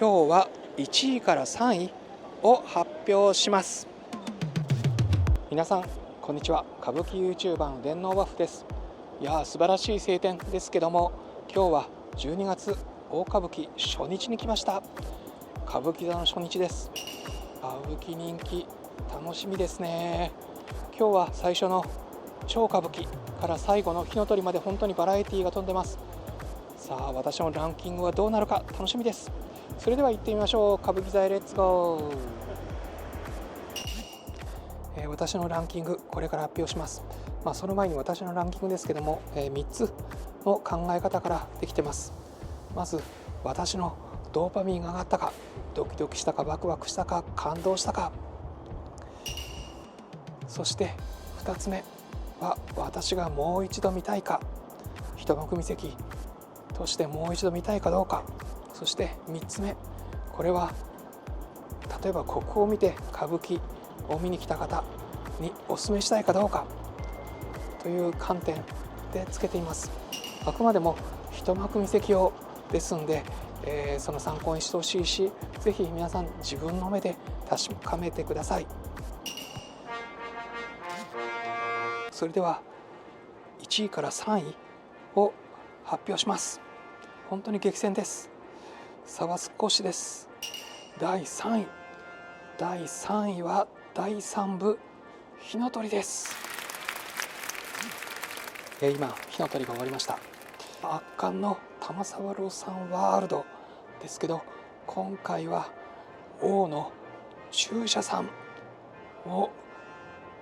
今日は1位から3位を発表します。皆さんこんにちは。歌舞伎 YouTuber の電脳バフです。いやー、素晴らしい晴天ですけども、今日は12月大歌舞伎初日に来ました。歌舞伎座の初日です。歌舞伎人気楽しみですね。今日は最初の超歌舞伎から最後の火の鳥まで本当にバラエティーが飛んでます。さあ、私のランキングはどうなるか楽しみです。それでは行ってみましょう。歌舞伎座へレッツゴー。私のランキングこれから発表します。その前に私のランキングですけども、3つの考え方からできてます。まず私のドーパミンが上がったか、ドキドキしたか、ワクワクしたか、感動したか。そして2つ目は私がもう一度見たいか、一幕見席としてもう一度見たいかどうか。そして3つ目、これは例えば国宝を見て歌舞伎を見に来た方にお勧めしたいかどうかという観点でつけています。あくまでも一幕見席用ですので、その参考にしてほしいし、ぜひ皆さん自分の目で確かめてください。それでは1位から3位を発表します。本当に激戦です。差は少しです。第3位は第3部火の鳥です。今火の鳥が終わりました。圧巻の玉三郎さんワールドですけど、今回は王の中車さんも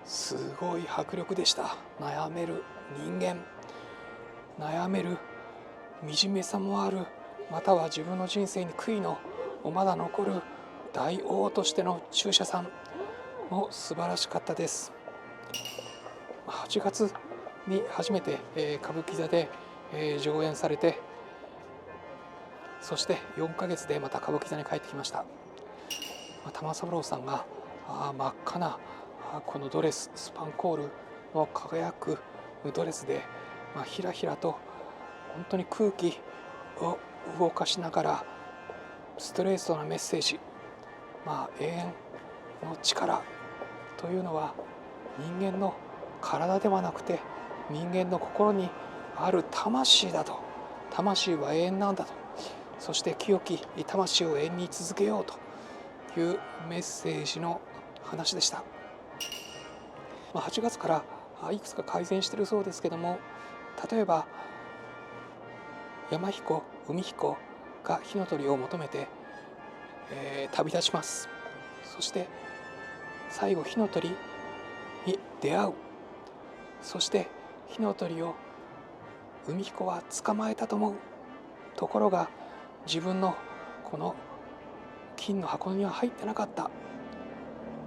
すごい迫力でした。悩める人間、悩める惨めさもある、または自分の人生に悔いのまだ残る大王としての中車さんも素晴らしかったです。8月に初めて歌舞伎座で上演されて、そして4ヶ月でまた歌舞伎座に帰ってきました。玉三郎さんが真っ赤なこのドレス、スパンコールの輝くドレスでひらひらと本当に空気を動かしながらストレートなメッセージ、永遠の力というのは人間の体ではなくて人間の心にある魂だと、魂は永遠なんだと、そして清き魂を永遠に続けようというメッセージの話でした。8月からいくつか改善しているそうですけども、例えば山彦、海彦が火の鳥を求めて、旅立ちます。そして最後火の鳥に出会う。そして火の鳥を海彦は捕まえたと思う。ところが自分のこの金の箱には入ってなかった。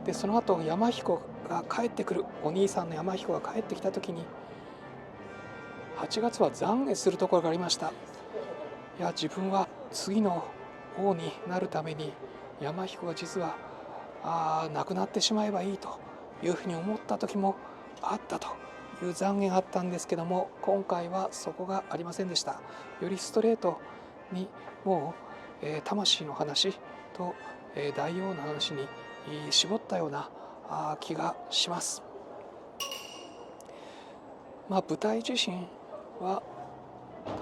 でその後山彦が帰ってくる、お兄さんの山彦が帰ってきた時に、8月は懺悔するところがありました。いや、自分は次の王になるために山彦が実は亡くなってしまえばいいというふうに思った時もあったという懺悔があったんですけども、今回はそこがありませんでした。よりストレートにもう、魂の話と、大王の話に絞ったような気がします。舞台自身は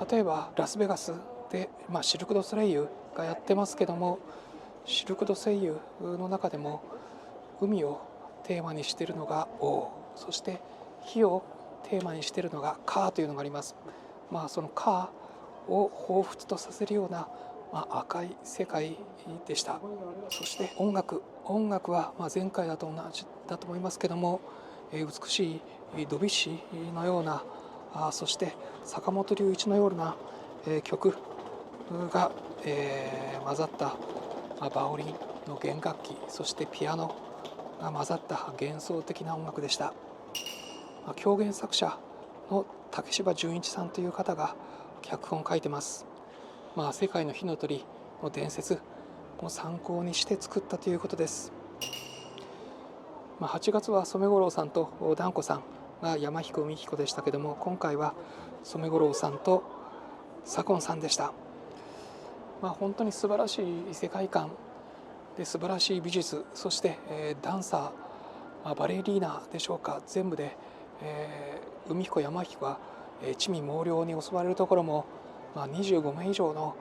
例えばラスベガスで、シルク・ドゥ・ソレイユがやってますけども、シルク・ドゥ・ソレイユの中でも海をテーマにしているのが王、そして火をテーマにしているのがカーというのがあります。そのカーを彷彿とさせるような、赤い世界でした。そして音楽は前回だと同じだと思いますけども、美しいドビュッシーのような、そして坂本龍一のような、曲が、混ざった、バイオリンの弦楽器、そしてピアノが混ざった幻想的な音楽でした。狂言作者の竹柴純一さんという方が脚本を書いてます。世界の火の鳥の伝説を参考にして作ったということです。8月は染五郎さんと團子さんが山彦海彦でしたけども、今回は染五郎さんと左近さんでした。本当に素晴らしい世界観で素晴らしい美術、そして、ダンサー、バレリーナでしょうか、全部で、海彦山彦が、魑魅魍魎に襲われるところも、25名以上の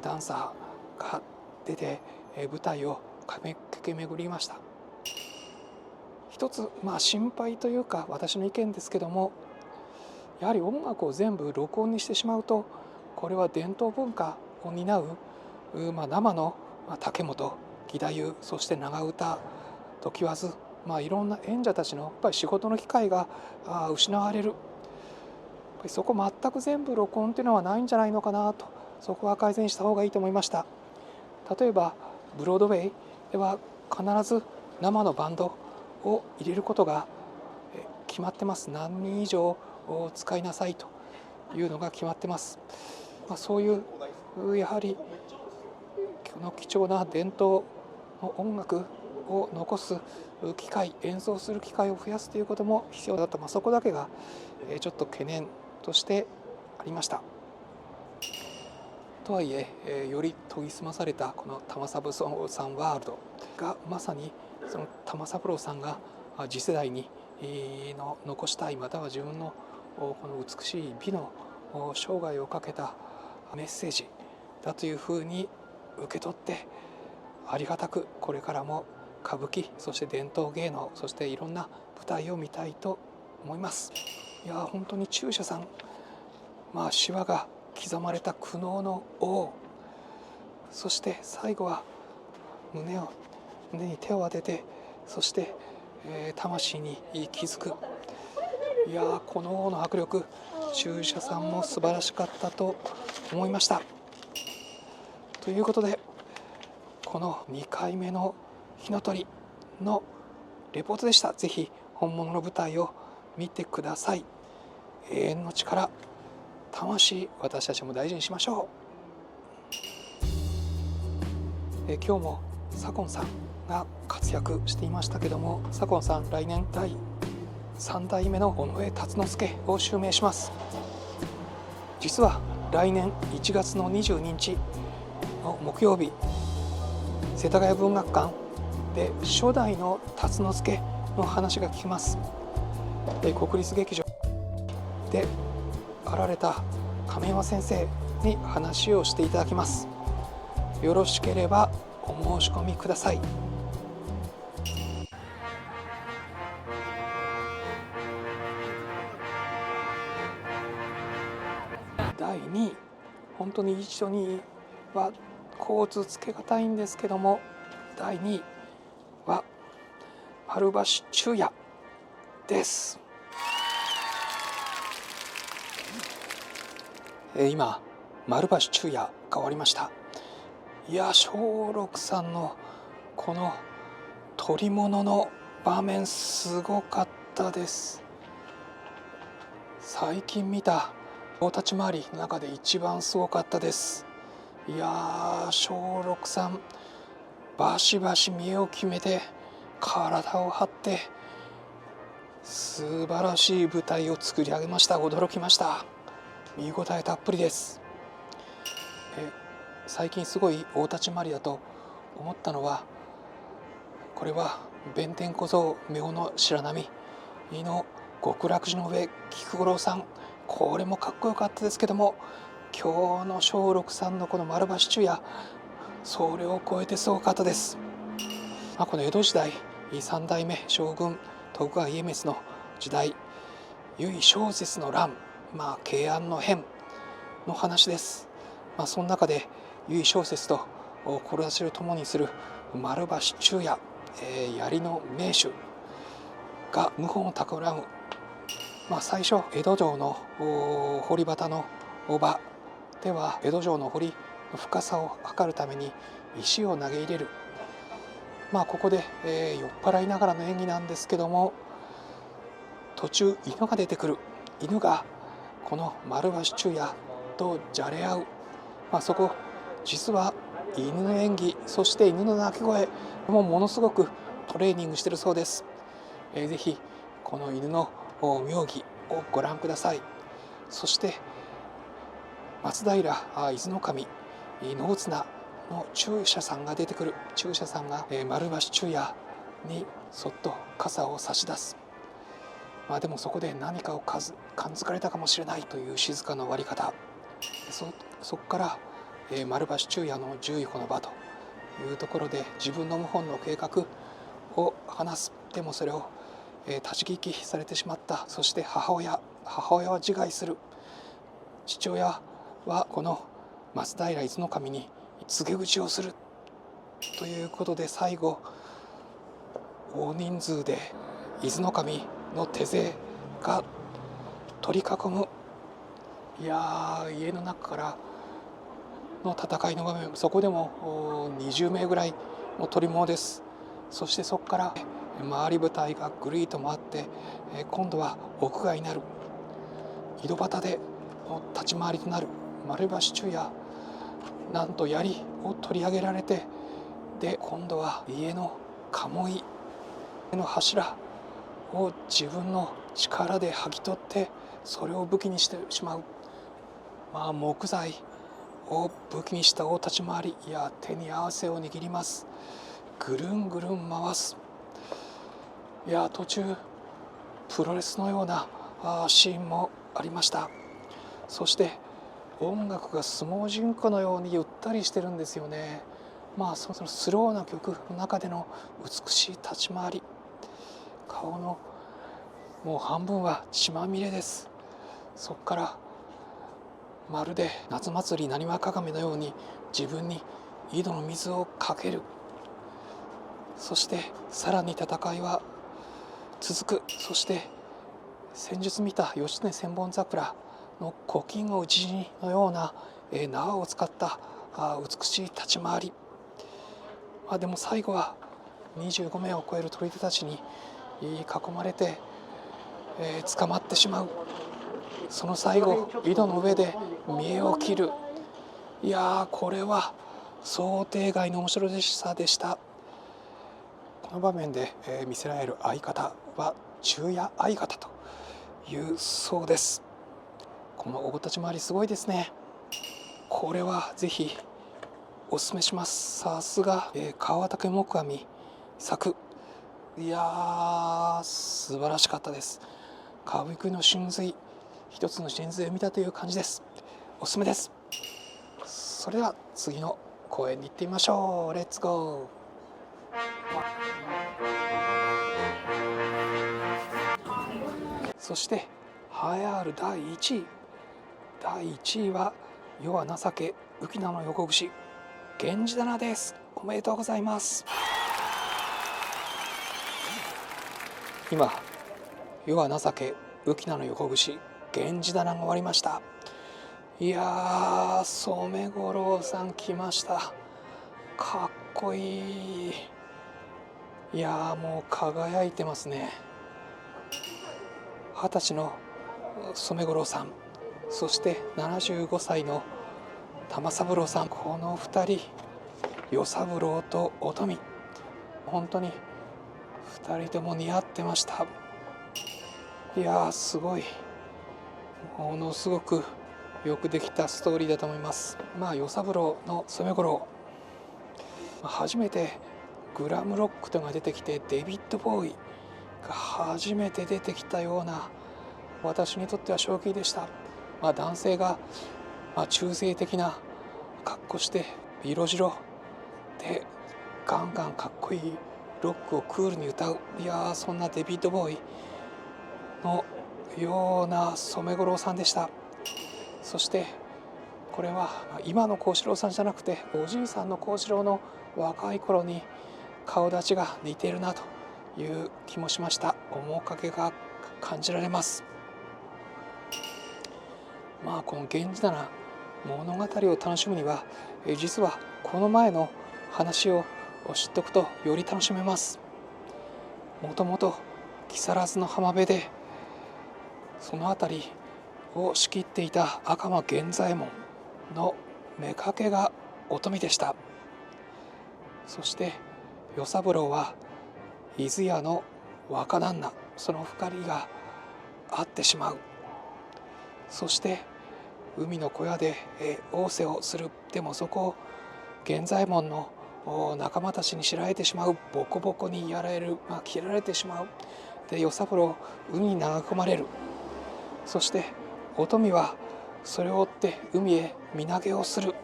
ダンサーが出て、舞台を駆け巡りました。一つ、心配というか私の意見ですけども、やはり音楽を全部録音にしてしまうと、これは伝統文化を担う、生の竹本、義太夫、そして長唄、常磐津、いろんな演者たちのやっぱり仕事の機会が失われる。やっぱりそこ全く全部録音というのはないんじゃないのかなと、そこは改善した方がいいと思いました。例えばブロードウェイでは必ず生のバンドを入れることが決まってます。何人以上使いなさいというのが決まってます。そういうやはりこの貴重な伝統の音楽を残す機会、演奏する機会を増やすということも必要だと、そこだけがちょっと懸念としてありました。とはいえより研ぎ澄まされたこの玉三郎さんワールドが、まさにその玉三郎さんが次世代に残したい、または自分のこの美しい美の生涯をかけたメッセージだというふうに受け取って、ありがたくこれからも歌舞伎、そして伝統芸能、そしていろんな舞台を見たいと思います。いや本当に中車さん、シワが刻まれた苦悩の王、そして最後は胸に手を当てて、そして、魂に気づく。いやこの王の迫力、中車さんも素晴らしかったと思いました。ということで、この2回目の火の鳥のレポートでした。ぜひ本物の舞台を見てください。永遠の力、魂、私たちも大事にしましょう。今日も左近さんが活躍していましたけども、左近さん来年第3代目の尾上辰之助を襲名します。実は来年1月の22日の木曜日、世田谷文学館で初代の辰之助の話が聞きます。国立劇場であられた亀山先生に話をしていただきます。よろしければお申し込みください。第2位、本当に一緒には交通つけがたいんですけども、第2位は丸橋中也です。今丸橋中也が終わりました。いや松緑さんのこの捕物の場面すごかったです。最近見た大立ち回りの中で一番すごかったです。いや松緑さんバシバシ見栄を決めて体を張って素晴らしい舞台を作り上げました。驚きました。見応えたっぷりです。最近すごい大立ち回りだと思ったのは、これは弁天小僧明の白波の極楽寺の上菊五郎さん、これもかっこよかったですけども、今日の松緑さんのこの丸橋中也、それを超えてすごかったです。この江戸時代3代目将軍徳川家光の時代、由緒正絶の乱、慶安の変の話です。その中で由緒正絶と志を共にする丸橋中也、槍の名手が謀反を企む。最初江戸城の堀端の場では、江戸城の堀の深さを測るために石を投げ入れる。ここで、酔っ払いながらの演技なんですけども、途中犬が出てくる。犬がこの丸橋中也とじゃれ合う。そこ実は犬の演技、そして犬の鳴き声もものすごくトレーニングしているそうです。ぜひこの犬の妙技をご覧ください。そして松平伊豆守信綱の中車さんが出てくる。中車さんが丸橋中也にそっと傘を差し出す。でもそこで何かを感づかれたかもしれないという静かな終わり方。そこから丸橋中也の十位この場というところで自分の謀反の計画を話す。でもそれを立ち聞きされてしまった。そして母親は自害する。父親はこの松平伊豆守に告げ口をするということで、最後大人数で伊豆守の手勢が取り囲む。家の中からの戦いの場面、そこでも20名ぐらいの取り物です。そしてそこから回り舞台がぐるりと回って、今度は屋外になる。井戸端での立ち回りとなる丸橋中也、なんと槍を取り上げられて、で今度は家の鴨居の柱を自分の力で剥ぎ取ってそれを武器にしてしまう。木材を武器にした大立ち回り、手に合わせを握ります。ぐるんぐるん回す。途中プロレスのようなシーンもありました。そして音楽が相撲甚句のようにゆったりしてるんですよね。そのスローな曲の中での美しい立ち回り、顔のもう半分は血まみれです。そこからまるで夏祭りなにわ鏡のように自分に井戸の水をかける。そしてさらに戦いは続く。そして先日見た義経千本桜の古今を打ち死にのような縄を使った美しい立ち回り。でも最後は25名を超える取り手たちに囲まれて捕まってしまう。その最後井戸の上で見栄を切る。これは想定外の面白さでした。この場面で見せられる相方は中也相方というそうです。この大立ち回りすごいですね。これはぜひおすすめします。さすが川竹木阿弥作。素晴らしかったです。歌舞伎の神髄、一つの神髄を見たという感じです。おすすめです。それでは次の公演に行ってみましょう。レッツゴー。そして栄えある第1位は世は情け浮名の横串源氏棚です。おめでとうございます。今世は情け浮名の横串源氏棚が終わりました。染五郎さん来ました。かっこいい。もう輝いてますね。20歳の染五郎さん、そして75歳の玉三郎さん、この2人、与三郎と乙女、本当に2人とも似合ってました。すごい、ものすごくよくできたストーリーだと思います。与三郎の染五郎、初めてグラムロックというのが出てきて、デビッド・ボーイが初めて出てきたような、私にとっては衝撃でした。男性が中性的な格好して色白でガンガンかっこいいロックをクールに歌う。そんなデビッド・ボーイのような染五郎さんでした。そしてこれは今の幸四郎さんじゃなくて、おじいさんの幸四郎の若い頃に顔立ちが似ているなという気もしました。面影が感じられます。この源氏棚物語を楽しむには、実はこの前の話を知っておくとより楽しめます。もともと木更津の浜辺でその辺りを仕切っていた赤間源左衛門の妾が乙女でした。そして与三郎は伊豆屋の若旦那、その2人が会ってしまう。そして海の小屋で、仰せをする。でもそこを源左衛門の仲間たちに知られてしまう。ボコボコにやられる、切られてしまう。で与三郎海に投げ込まれる。そしてお富はそれを追って海へ身投げをする。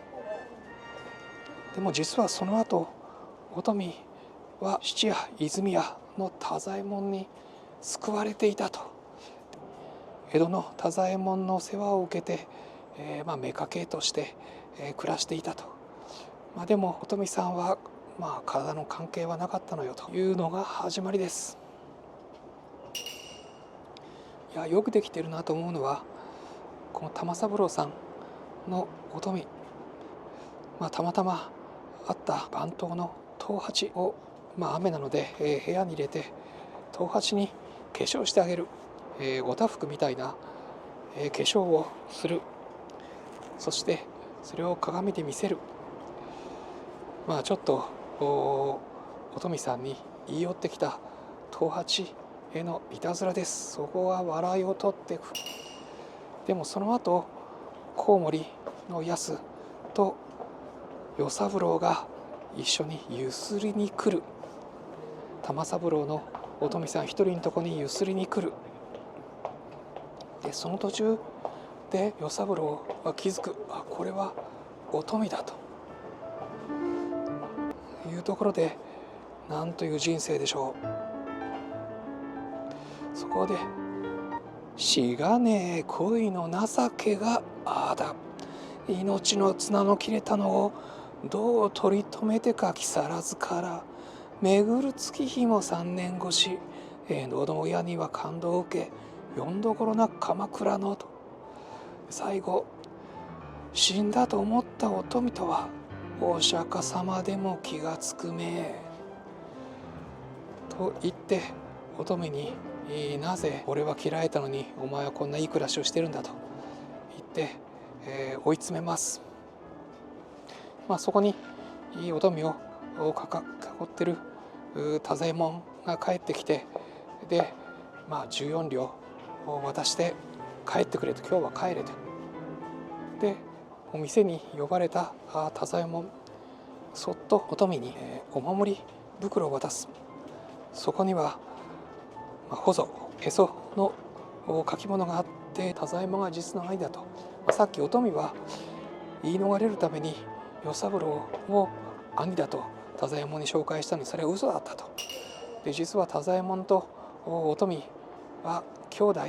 でも実はその後お富は質屋泉屋の太左衛門に救われていたと。江戸の太左衛門の世話を受けて、妾として、暮らしていたと。でもお富さんは、体の関係はなかったのよというのが始まりです。いや、よくできてるなと思うのは、この玉三郎さんのお富、たまたまあった番頭の藤八を、雨なので、部屋に入れて藤八に化粧してあげる、おたふくみたいな、化粧をする。そしてそれを鏡で見せる。ちょっとお富さんに言い寄ってきた藤八へのいたずらです。そこは笑いを取っていく。でもその後コウモリの安と与三郎が一緒にゆすりに来る。玉三郎のお富さん一人のとこにゆすりに来る。でその途中で与三郎は気づく。これはお富だというところで、なんという人生でしょう。そこでしがねえ恋の情けがああだ。命の綱の切れたのをどう取り留めてか木更津から巡る月日も3年越し、江戸の親には感動を受けよんどころなく鎌倉のと。最後死んだと思ったお富とはお釈迦様でも気がつくめと言ってお富に、なぜ俺は嫌られたのにお前はこんないい暮らしをしてるんだと言って、追い詰めます。そこにお富を囲ってる太左衛門が帰ってきて、で、14両を渡して帰ってくれと、今日は帰れと。でお店に呼ばれた太左衛門、そっとお富に、お守り袋を渡す。そこにはほぞへその書き物があって、太左衛門が実の兄だと。さっきお富は言い逃れるために与三郎を兄だと太左衛門に紹介したのに、それは嘘だったと。で実は太左衛門とお富は兄弟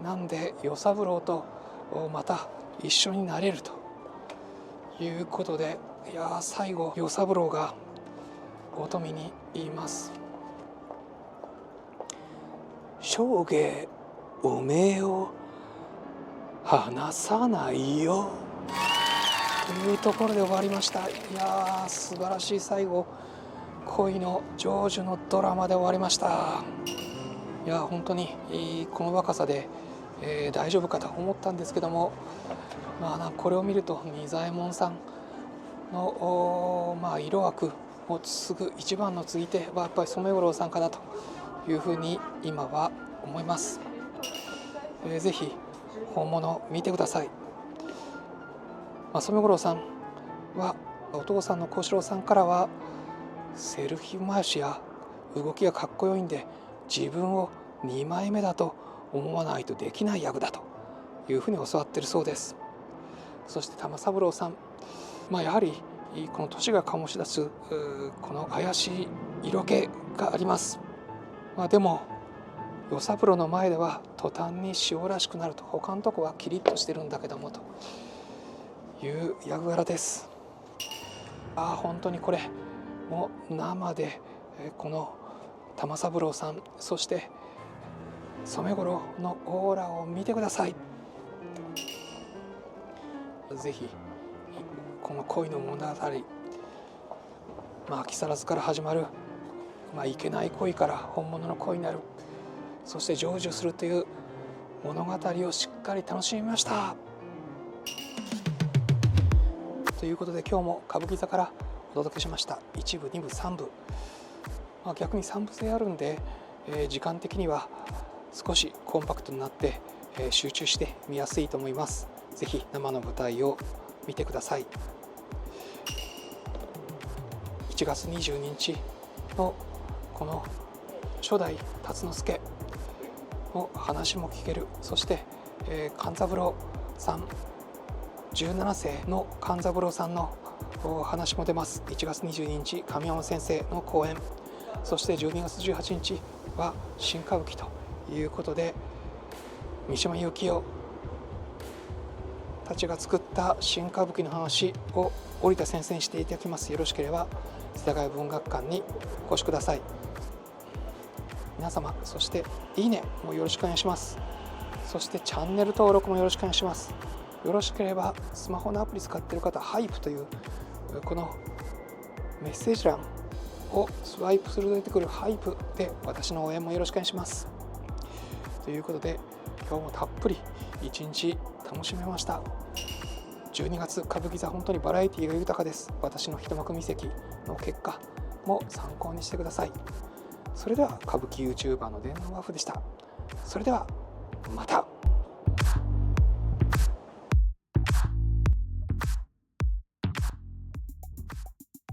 なんで、与三郎とまた一緒になれるということで、いや最後与三郎がお富に言います。生涯おめえを離さないよというところで終わりました。いや素晴らしい最後、恋の成就のドラマで終わりました。いや本当にこの若さで、大丈夫かと思ったんですけども、これを見ると仁左衛門さんの色枠を継ぐ一番の継ぎ手はやっぱり染五郎さんかなというふうに今は思います。ぜひ本物見てください。染五郎さんはお父さんの小四郎さんからはセルフ回しや動きがかっこよいんで自分を2枚目だと思わないとできない役だというふうに教わっているそうです。そして玉三郎さん、やはりこの年が醸し出すこの怪しい色気があります。でも与三郎の前では途端に塩らしくなると、他のとこはキリッとしてるんだけどもという役柄です。本当にこれもう生でこの玉三郎さん、そして染五郎のオーラを見てください。ぜひこの恋の物語、木更津から始まる、いけない恋から本物の恋になる、そして成就するという物語をしっかり楽しみました。ということで今日も歌舞伎座からお届けしました。1部2部3部、逆に3部制あるんで、時間的には少しコンパクトになって、集中して見やすいと思います。ぜひ生の舞台を見てください。1月22日のこの初代辰之助の話も聞ける。そして、勘三郎さん、17世の勘三郎さんの話も出ます。1月22日神山先生の講演、そして12月18日は新歌舞伎ということで、三島由紀夫たちが作った新歌舞伎の話を織田先生にしていただきます。よろしければ世田谷文学館にお越しください。皆様、そしていいねもよろしくお願いします。そしてチャンネル登録もよろしくお願いします。よろしければスマホのアプリ使っている方、ハイプというこのメッセージ欄をスワイプすると出てくるハイプで私の応援もよろしくお願いします。ということで、今日もたっぷり一日楽しめました。12月歌舞伎座、本当にバラエティが豊かです。私の一幕見席の結果も参考にしてください。それでは歌舞伎 YouTuber の電脳ワーフでした。それではまた。